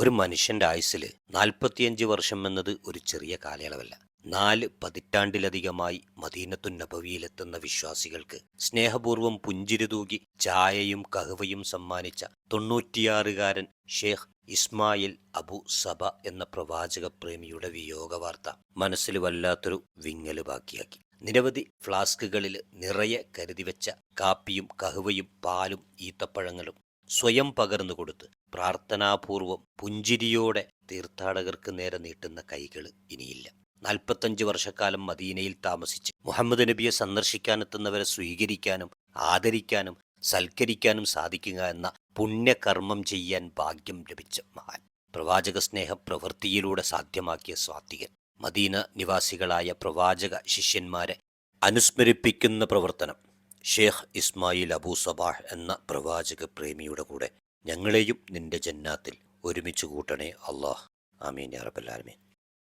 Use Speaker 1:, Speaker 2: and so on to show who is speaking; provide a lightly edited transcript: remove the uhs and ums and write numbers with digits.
Speaker 1: ഒരു മനുഷ്യന്റെ ആയുസ്സിൽ 45 വർഷം എന്നത് ഒരു ചെറിയ കാലയളവല്ല. 4 പതിറ്റാണ്ടിലധികമായി മദീനത്തുൻ നബവിയിലെത്തുന്ന വിശ്വാസികൾക്ക് സ്നേഹപൂർവ്വം പുഞ്ചിരി തൂകി ചായയും കഹ്വയും സമ്മാനിച്ച 96-കാരൻ ഷേഖ് ഇസ്മായിൽ അബു സബ എന്ന പ്രവാചക പ്രേമിയുടെ വിയോഗ വാർത്ത മനസ്സിൽ വല്ലാത്തൊരു വിങ്ങല് ബാക്കിയാക്കി. നിരവധി ഫ്ലാസ്കുകളിൽ നിറയെ കരുതിവെച്ച കാപ്പിയും കഹ്വയും പാലും ഈത്തപ്പഴങ്ങളും സ്വയം പകർന്നു കൊടുത്ത് പ്രാർത്ഥനാപൂർവം പുഞ്ചിരിയോടെ തീർത്ഥാടകർക്ക് നേരെ നീട്ടുന്ന കൈകൾ ഇനിയില്ല. 45 വർഷക്കാലം മദീനയിൽ താമസിച്ച് മുഹമ്മദ് നബിയെ സന്ദർശിക്കാനെത്തുന്നവരെ സ്വീകരിക്കാനും ആദരിക്കാനും സൽക്കരിക്കാനും സാധിക്കുക എന്ന പുണ്യകർമ്മം ചെയ്യാൻ ഭാഗ്യം ലഭിച്ച മഹാൻ, പ്രവാചക സ്നേഹ പ്രവൃത്തിയിലൂടെ സാധ്യമാക്കിയ സ്വാത്വികൻ, മദീന നിവാസികളായ പ്രവാചക ശിഷ്യന്മാരെ അനുസ്മരിപ്പിക്കുന്ന പ്രവർത്തനം ഷേഖ് ഇസ്മായിൽ അബൂ സബാഹ് എന്ന പ്രവാചക പ്രേമിയുടെ കൂടെ ഞങ്ങളെയും നിന്റെ ജന്നാത്തിൽ ഒരുമിച്ച് കൂട്ടണേ അല്ലാഹ്. ആമീൻ യാ റബ്ബൽ ആലമീൻ.